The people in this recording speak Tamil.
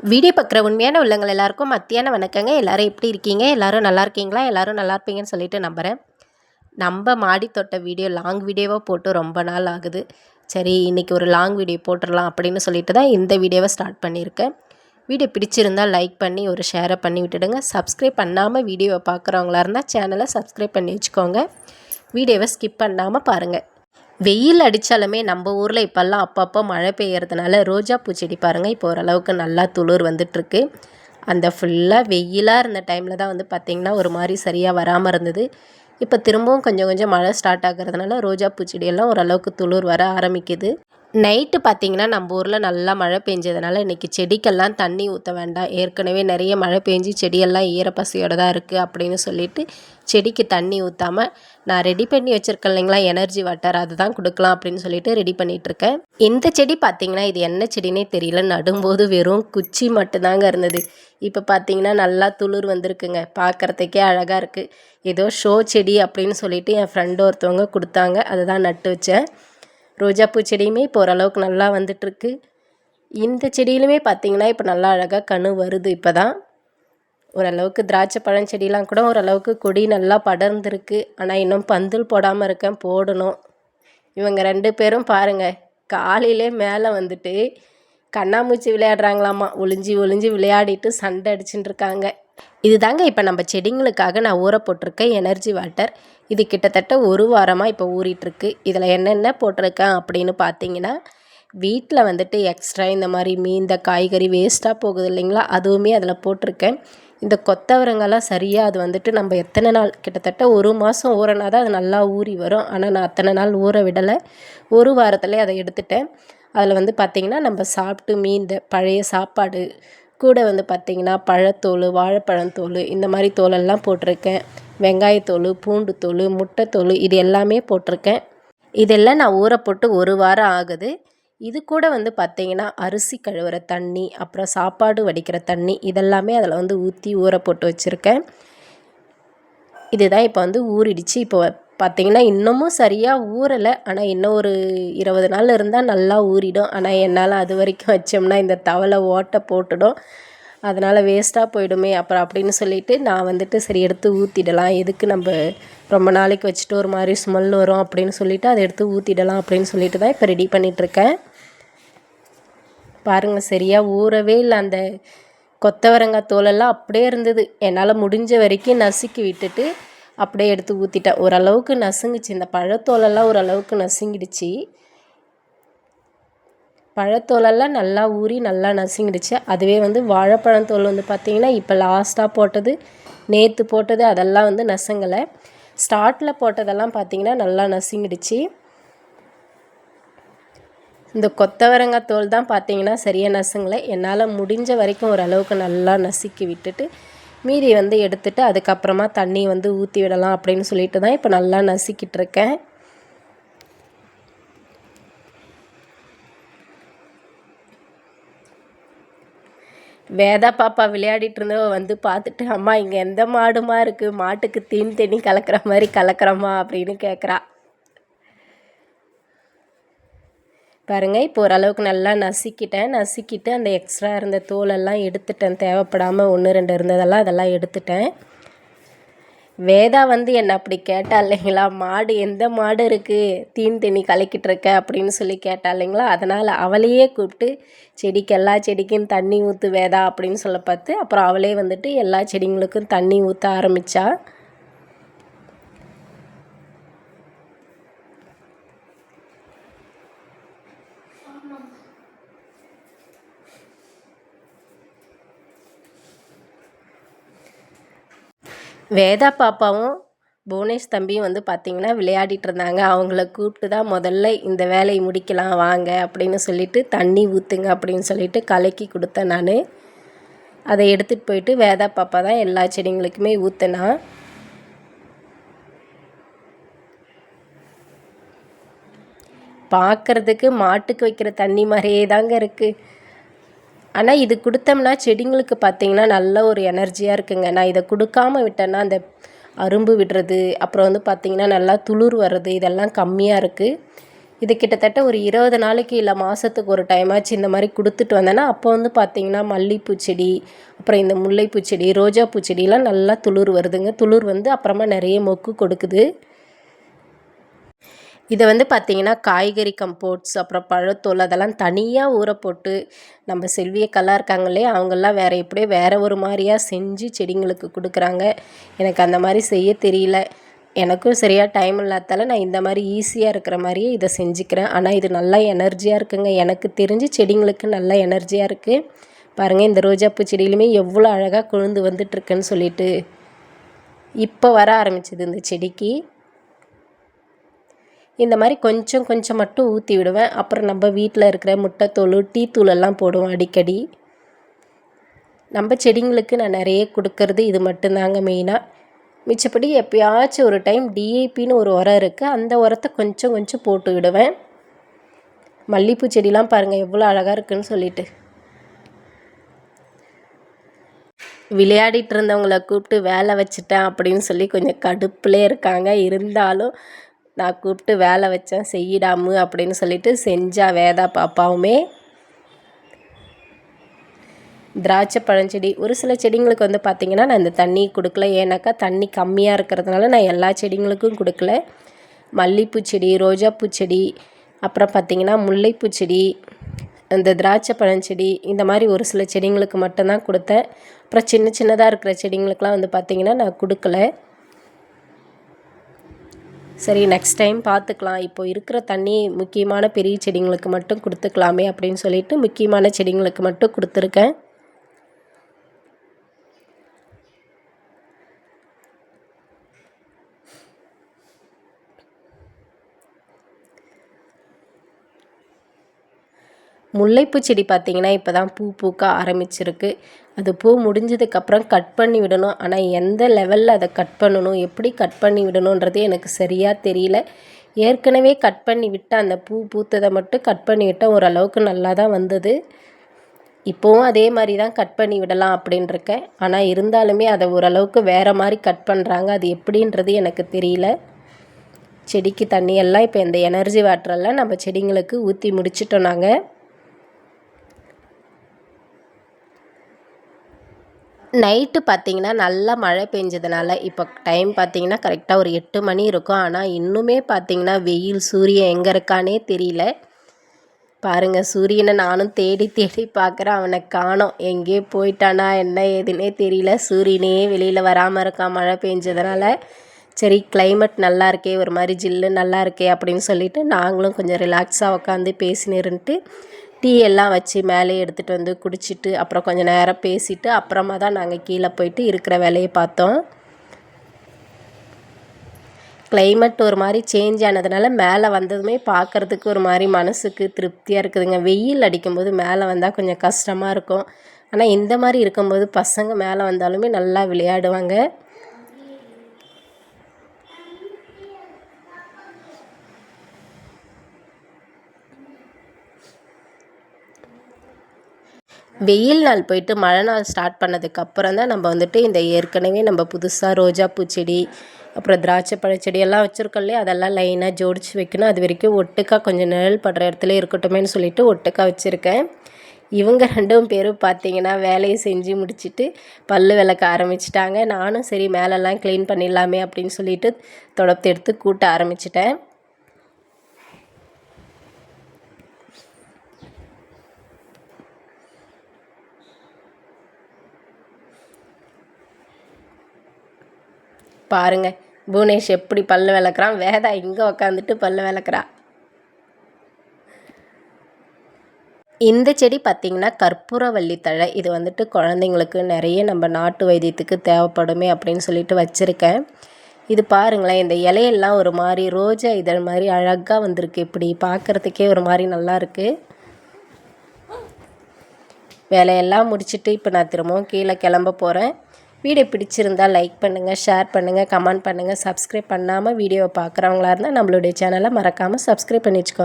வீடியோ பார்க்குற உண்மையான உள்ளங்கள் எல்லாருக்கும் மத்தியான வணக்கங்க. எல்லாரும் எப்படி இருக்கீங்க? எல்லாரும் நல்லா இருக்கீங்களா? எல்லாரும் நல்லா இருப்பீங்கன்னு சொல்லிட்டு நம்புகிறேன். நம்ம மாடி தோட்ட வீடியோ லாங் வீடியோவாக போட்டு ரொம்ப நாள் ஆகுது. சரி, இன்றைக்கி ஒரு லாங் வீடியோ போட்டுடலாம் அப்படின்னு சொல்லிட்டு தான் இந்த வீடியோவை ஸ்டார்ட் பண்ணியிருக்கேன். வீடியோ பிடிச்சிருந்தால் லைக் பண்ணி ஒரு ஷேரை பண்ணி விட்டுடுங்க. சப்ஸ்கிரைப் பண்ணாமல் வீடியோவை பார்க்குறவங்களா இருந்தால் சேனலை சப்ஸ்கிரைப் பண்ணி வச்சுக்கோங்க. வீடியோவை ஸ்கிப் பண்ணாமல் பாருங்கள். வெயில் அடித்தாலுமே நம்ம ஊரில் இப்போல்லாம் அப்பப்போ மழை பெய்யறதுனால ரோஜா பூச்செடி பாருங்கள், இப்போ ஓரளவுக்கு நல்லா துளிர் வந்துட்டுருக்கு. அந்த ஃபுல்லாக வெயிலாக இருந்த டைமில் தான் வந்து பார்த்திங்கன்னா ஒரு மாதிரி சரியாக வராமல் இருந்தது. இப்போ திரும்பவும் கொஞ்சம் கொஞ்சம் மழை ஸ்டார்ட் ஆகிறதுனால ரோஜா பூச்செடியெல்லாம் ஓரளவுக்கு துளிர் வர ஆரம்பிக்குது. நைட்டு பார்த்திங்கன்னா நம்ம ஊரில் நல்லா மழை பெஞ்சதுனால இன்றைக்கி செடிக்கெல்லாம் தண்ணி ஊற்ற வேண்டாம், ஏற்கனவே நிறைய மழை பெஞ்சு செடியெல்லாம் ஈரப்பசையோடு தான் இருக்குது அப்படின்னு சொல்லிட்டு செடிக்கு தண்ணி ஊற்றாமல் நான் ரெடி பண்ணி வச்சுருக்கேன் இல்லைங்களா எனர்ஜி வாட்டர், அதுதான் கொடுக்கலாம் அப்படின்னு சொல்லிட்டு ரெடி பண்ணிகிட்ருக்கேன். இந்த செடி பார்த்திங்கன்னா இது என்ன செடினே தெரியல, நடும்போது வெறும் குச்சி மட்டும்தாங்க இருந்தது. இப்போ பார்த்திங்கன்னா நல்லா துளிர் வந்திருக்குங்க, பார்க்குறதுக்கே அழகாக இருக்குது. ஏதோ ஷோ செடி அப்படின்னு சொல்லிட்டு என் ஃப்ரெண்டு ஒருத்தவங்க கொடுத்தாங்க, அதை தான் நட்டு வச்சேன். ரோஜாப்பூ செடியுமே இப்போ ஓரளவுக்கு நல்லா வந்துட்டுருக்கு. இந்த செடியிலுமே பார்த்திங்கன்னா இப்போ நல்லா அழகாக கனு வருது. இப்போ தான் ஓரளவுக்கு திராட்சை பழஞ்செடியெலாம் கூட ஓரளவுக்கு கொடி நல்லா படர்ந்துருக்கு. ஆனால் இன்னும் பந்தல் போடாமல் இருக்கேன், போடணும். இவங்க 2 பேரும் பாருங்கள், காலையிலே மேலே வந்துட்டு கண்ணாமூச்சி விளையாடுறாங்களாமா, ஒளிஞ்சி ஒளிஞ்சி விளையாடிட்டு சண்டை அடிச்சுட்டு இருக்காங்க. இது தாங்க இப்போ நம்ம செடிங்களுக்காக நான் ஊற போட்டிருக்கேன் எனர்ஜி வாட்டர். இது கிட்டத்தட்ட ஒரு வாரமாக இப்போ ஊறிட்டுருக்கு. இதில் என்னென்ன போட்டிருக்கேன் அப்படின்னு பார்த்தீங்கன்னா, வீட்டில் வந்துட்டு எக்ஸ்ட்ரா இந்த மாதிரி மீந்த காய்கறி வேஸ்ட்டாக போகுது இல்லைங்களா, அதுவுமே அதில் போட்டிருக்கேன். இந்த கொத்தவரங்கெல்லாம் சரியாக அது வந்துட்டு நம்ம எத்தனை நாள், கிட்டத்தட்ட ஒரு மாதம் ஊறினா தான் அது நல்லா ஊறி வரும். ஆனால் நான் அத்தனை நாள் ஊற விடலை, ஒரு வாரத்துலேயே அதை எடுத்துட்டேன். அதில் வந்து பார்த்திங்கன்னா நம்ம சாப்பிட்டு மீந்த பழைய சாப்பாடு கூட வந்து பார்த்திங்கன்னா பழத்தோல், வாழைப்பழத்தோல், இந்த மாதிரி தோலெல்லாம் போட்டிருக்கேன். வெங்காயத்தோல், பூண்டு தோல், முட்டைத்தோல், இது எல்லாமே போட்டிருக்கேன். இதெல்லாம் நான் ஊற போட்டு ஒரு வாரம் ஆகுது. இது கூட வந்து பார்த்திங்கன்னா அரிசி கழுவுற தண்ணி, அப்புறம் சாப்பாடு வடிக்கிற தண்ணி, இதெல்லாமே அதில் வந்து ஊற்றி ஊற போட்டு வச்சுருக்கேன். இதுதான் இப்போ வந்து ஊறிடுச்சு. இப்போ பார்த்திங்கன்னா இன்னமும் சரியாக ஊறலை, ஆனால் இன்னும் ஒரு 20 நாள் இருந்தால் நல்லா ஊறிடும். ஆனால் என்னால் அது வரைக்கும் வச்சோம்னா இந்த தவளை ஓட்டை போட்டுடும், அதனால் வேஸ்ட்டாக போயிடுமே அப்புறம் அப்படின்னு சொல்லிவிட்டு நான் வந்துட்டு சரி எடுத்து ஊற்றிடலாம், எதுக்கு நம்ம ரொம்ப நாளைக்கு வச்சுட்டு ஒரு மாதிரி ஸ்மெல் வரும் அப்படின்னு சொல்லிவிட்டு அதை எடுத்து ஊற்றிடலாம் அப்படின்னு சொல்லிட்டு தான் இப்போ ரெடி பண்ணிகிட்ருக்கேன். பாருங்கள், சரியாக ஊறவே இல்லை. அந்த கொத்தவரங்காய் தோலெல்லாம் அப்படியே இருந்தது. என்னால் முடிஞ்ச வரைக்கும் நசுக்கி விட்டுட்டு அப்படியே எடுத்து ஊற்றிட்டேன். ஓரளவுக்கு நசுங்குச்சு, இந்த பழத்தோலெல்லாம் ஓரளவுக்கு நசுங்கிடுச்சு. பழத்தோலெல்லாம் நல்லா ஊறி நல்லா நசுங்கிடுச்சு. அதுவே வந்து வாழைப்பழத்தோல் வந்து பார்த்திங்கன்னா இப்போ லாஸ்ட்டாக போட்டது, நேற்று போட்டது, அதெல்லாம் வந்து நசுங்கலை. ஸ்டார்ட்டில் போட்டதெல்லாம் பார்த்திங்கன்னா நல்லா நசுங்கிடுச்சு. இந்த கொத்தவரங்காய் தோல் தான் பார்த்திங்கன்னா சரியாக நசுங்கலை. என்னால் முடிஞ்ச வரைக்கும் ஓரளவுக்கு நல்லா நசுக்கி விட்டுட்டு மீதி வந்து எடுத்துகிட்டு அதுக்கப்புறமா தண்ணி வந்து ஊற்றி விடலாம் அப்படின்னு சொல்லிட்டு தான் இப்போ நல்லா நசுக்கிட்டு இருக்கேன். வேதா பாப்பா விளையாடிட்டு இருந்தவ வந்து பார்த்துட்டு, அம்மா இங்கே எந்த மாடுமா இருக்குது, மாட்டுக்கு தண்ணி கலக்கிற மாதிரி கலக்கிறம்மா அப்படின்னு கேட்குறா. பாருங்கள், இப்போ ஓரளவுக்கு நல்லா நசுக்கிட்டு அந்த எக்ஸ்ட்ரா இருந்த தோலெல்லாம் எடுத்துட்டேன். தேவைப்படாமல் 1, 2 இருந்ததெல்லாம் அதெல்லாம் எடுத்துட்டேன். வேதா வந்து என்னை அப்படி கேட்டா இல்லைங்களா, மாடு எந்த மாடு இருக்குது தண்ணி கலக்கிட்டு இருக்க அப்படின்னு சொல்லி கேட்டா இல்லைங்களா, அதனால் அவளையே கூப்பிட்டு எல்லா செடிக்கும் தண்ணி ஊற்று வேதா அப்படின்னு சொல்ல பார்த்து அப்புறம் அவளே வந்துட்டு எல்லா செடிங்களுக்கும் தண்ணி ஊற்ற ஆரம்பித்தா. வேதா பாப்பாவும் புவனேஷ் தம்பியும் வந்து பார்த்திங்கன்னா விளையாடிட்டு இருந்தாங்க. அவங்கள கூப்பிட்டு தான் முதல்ல இந்த வேலையை முடிக்கலாம் வாங்க அப்படின்னு சொல்லிட்டு தண்ணி ஊற்றுங்க அப்படின்னு சொல்லிட்டு கலக்கி கொடுத்தேன் நான். அதை எடுத்துகிட்டு போயிட்டு வேதா பாப்பா தான் எல்லா செடிங்களுக்குமே ஊற்றினா. பார்க்குறதுக்கு மாட்டுக்கு வைக்கிற தண்ணி மாதிரியே தாங்க இருக்குது. ஆனால் இது கொடுத்தோம்னா செடிங்களுக்கு பார்த்திங்கன்னா நல்ல ஒரு எனர்ஜியாக இருக்குங்க. நான் இதை கொடுக்காமல் விட்டேன்னா அந்த அரும்பு விடுறது, அப்புறம் வந்து பார்த்திங்கன்னா நல்லா துளிர் வர்றது, இதெல்லாம் கம்மியாக இருக்குது. இது கிட்டத்தட்ட ஒரு 20 நாளைக்கு இல்லை மாதத்துக்கு ஒரு டைமாச்சு இந்த மாதிரி கொடுத்துட்டு வந்தேன்னா அப்போ வந்து பார்த்திங்கன்னா மல்லிகைப்பூ செடி, அப்புறம் இந்த முல்லைப்பூ செடி, ரோஜா பூச்செடியெலாம் நல்லா துளிர் வருதுங்க. துளிர் வந்து அப்புறமா நிறைய மொக்கு கொடுக்குது. இதை வந்து பார்த்திங்கன்னா காய்கறி கம்போஸ்ட், அப்புறம் பழத்தோல் அதெல்லாம் தனியாக ஊற போட்டு நம்ம செல்வியக்கெல்லாம் இருக்காங்க இல்லையா, அவங்கெல்லாம் எப்படியோ வேறு ஒரு மாதிரியாக செஞ்சு செடிங்களுக்கு கொடுக்குறாங்க. எனக்கு அந்த மாதிரி செய்ய தெரியல. எனக்கும் சரியாக டைம் இல்லாதால நான் இந்த மாதிரி ஈஸியாக இருக்கிற மாதிரியே இதை செஞ்சுக்கிறேன். ஆனால் இது நல்லா எனர்ஜியாக இருக்குங்க. எனக்கு தெரிஞ்சு செடிங்களுக்கு நல்லா எனர்ஜியாக இருக்குது. பாருங்கள், இந்த ரோஜாப்பூ செடியிலுமே எவ்வளோ அழகாக கொழுந்து வந்துட்டுருக்குன்னு சொல்லிட்டு இப்போ வர ஆரம்பிச்சிது இந்த செடிக்கு. இந்த மாதிரி கொஞ்சம் கொஞ்சம் மட்டும் ஊற்றி விடுவேன். அப்புறம் நம்ம வீட்டில் இருக்கிற முட்டைத்தூள், டீ தூளெல்லாம் போடுவோம் அடிக்கடி. நம்ம செடிங்களுக்கு நான் நிறைய கொடுக்கறது இது மட்டும்தாங்க மெயினாக. மிச்சப்படி எப்போயாச்சும் ஒரு டைம் டிஏபின்னு ஒரு உரம் இருக்குது, அந்த உரத்தை கொஞ்சம் கொஞ்சம் போட்டு விடுவேன். மல்லிகைப்பூ செடிலாம் பாருங்கள் எவ்வளோ அழகாக இருக்குதுன்னு சொல்லிட்டு. விளையாடிட்டு இருந்தவங்கள கூப்பிட்டு வேலை வச்சுட்டேன் அப்படின்னு சொல்லி கொஞ்சம் கடுப்புலே இருக்காங்க. இருந்தாலும் நான் கூப்பிட்டு வேலை வச்சேன் செய்யிடாமு அப்படின்னு சொல்லிட்டு செஞ்சா வேதா பாப்பாவுமே. திராட்சை பழஞ்செடி ஒரு சில செடிங்களுக்கு வந்து பார்த்திங்கன்னா நான் இந்த தண்ணி கொடுக்கல. ஏன்னாக்கா தண்ணி கம்மியாக இருக்கிறதுனால நான் எல்லா செடிங்களுக்கும் கொடுக்கல. மல்லிகைப்பூ செடி, ரோஜாப்பூ செடி, அப்புறம் பார்த்திங்கன்னா முல்லைப்பூ செடி, இந்த திராட்சை பழஞ்செடி, இந்த மாதிரி ஒரு சில செடிங்களுக்கு மட்டும்தான் கொடுத்தேன். அப்புறம் சின்ன சின்னதாக இருக்கிற செடிங்களுக்கெலாம் வந்து பார்த்திங்கன்னா நான் கொடுக்கல. சரி, நெக்ஸ்ட் டைம் பார்த்துக்கலாம். இப்போது இருக்கிற தண்ணி முக்கியமான பெரிய செடிங்களுக்கு மட்டும் கொடுத்துக்கலாமே அப்படின்னு சொல்லிட்டு முக்கியமான செடிங்களுக்கு மட்டும் கொடுத்துருக்கேன். முல்லைப்பூ செடி பார்த்திங்கன்னா இப்போ தான் பூ பூக்க ஆரம்பிச்சிருக்கு. அது பூ முடிஞ்சதுக்கப்புறம் கட் பண்ணி விடணும். ஆனால் எந்த லெவலில் அதை கட் பண்ணணும், எப்படி கட் பண்ணி விடணுன்றதே எனக்கு சரியாக தெரியல. ஏற்கனவே கட் பண்ணி விட்டால் அந்த பூ பூத்ததை மட்டும் கட் பண்ணி விட்டால் ஓரளவுக்கு நல்லா தான் வந்தது. இப்போவும் அதே மாதிரி தான் கட் பண்ணி விடலாம் அப்படின்ட்டுருக்கேன். ஆனால் இருந்தாலுமே அதை ஓரளவுக்கு வேறு மாதிரி கட் பண்ணுறாங்க. அது எப்படின்றது எனக்கு தெரியல. செடிக்கு தண்ணியெல்லாம் இப்போ இந்த எனர்ஜி வாட்டரெல்லாம் நம்ம செடிங்களுக்கு ஊற்றி முடிச்சிட்டோம் நாங்கள். நைட்டு பார்த்திங்கன்னா நல்லா மழை பெஞ்சதுனால இப்போ டைம் பார்த்திங்கன்னா கரெக்டாக ஒரு 8 மணி இருக்கும். ஆனால் இன்னுமே பார்த்திங்கன்னா வெயில், சூரியன் எங்கே இருக்கானே தெரியல. பாருங்கள், சூரியனை நானும் தேடி தேடி பார்க்குறேன், அவனை காணோம். எங்கேயோ போயிட்டானா என்ன ஏதுன்னே தெரியல. சூரியனே வெளியில் வராமல் இருக்கான் மழை பெஞ்சதுனால. சரி, கிளைமேட் நல்லா இருக்கே, ஒரு மாதிரி ஜில்லு நல்லா இருக்கே அப்படின்னு சொல்லிட்டு நாங்களும் கொஞ்சம் ரிலாக்ஸாக உட்காந்து பேசினிருந்துட்டு டீ எல்லாம் வச்சு மேலே எடுத்துகிட்டு வந்து குடிச்சிட்டு அப்புறம் கொஞ்சம் நேரம் பேசிவிட்டு அப்புறமா தான் நாங்கள் கீழே போயிட்டு இருக்கிற வேலையை பார்த்தோம். கிளைமேட் ஒரு மாதிரி சேஞ்ச் ஆனதுனால மேலே வந்ததுமே பார்க்குறதுக்கு ஒரு மாதிரி மனசுக்கு திருப்தியாக இருக்குதுங்க. வெயில் அடிக்கும்போது மேலே வந்தால் கொஞ்சம் கஷ்டமாக இருக்கும். ஆனால் இந்த மாதிரி இருக்கும்போது பசங்க மேலே வந்தாலுமே நல்லா விளையாடுவாங்க. வெயில் நாள் போயிட்டு மழை நாள் ஸ்டார்ட் பண்ணதுக்கப்புறம் தான் நம்ம வந்துட்டு இந்த ஏற்கனவே நம்ம புதுசாக ரோஜா பூச்செடி, அப்புறம் திராட்சை பழச்செடி எல்லாம் வச்சுருக்கோம் இல்லையா, அதெல்லாம் லைனாக ஜோடிச்சு வைக்கணும். அது வரைக்கும் ஒட்டுக்காக கொஞ்சம் நிழல் படுற இடத்துல இருக்கட்டுமேனு சொல்லிட்டு ஒட்டுக்காக வச்சுருக்கேன். இவங்க 2 பேரும் பார்த்திங்கன்னா வேலையை செஞ்சு முடிச்சுட்டு பல் விளக்க ஆரம்பிச்சிட்டாங்க. நானும் சரி மேலெல்லாம் க்ளீன் பண்ணிடலாமே அப்படின்னு சொல்லிட்டு தொடப்பத்தை எடுத்து கூட்ட ஆரம்பிச்சிட்டேன். பாருங்கள், புவனேஷ் எப்படி பல்லு விளக்குறான், வேதா இங்கே உக்காந்துட்டு பல்லு விளக்குறா. இந்த செடி பார்த்திங்கன்னா கற்பூரவள்ளி தழை. இது வந்துட்டு குழந்தைங்களுக்கு நிறைய நம்ம நாட்டு வைத்தியத்துக்கு தேவைப்படுமே அப்படின்னு சொல்லிட்டு வச்சுருக்கேன். இது பாருங்களேன், இந்த இலையெல்லாம் ஒரு மாதிரி ரோஜா இதழ் மாதிரி அழகாக வந்திருக்கு. இப்படி பார்க்குறதுக்கே ஒரு மாதிரி நல்லா இருக்குது. வேலையெல்லாம் முடிச்சுட்டு இப்போ நான் திரும்பவும் கீழே கிளம்ப போகிறேன். வீடியோ பிடிச்சிருந்தால் லைக் பண்ணுங்கள், ஷேர் பண்ணுங்கள், கமெண்ட் பண்ணுங்கள். சப்ஸ்கிரைப் பண்ணாமல் வீடியோவை பார்க்குறவங்களா இருந்தால் நம்மளுடைய சேனலை மறக்காமல் சப்ஸ்கிரைப் பண்ணி வச்சுக்கோங்க.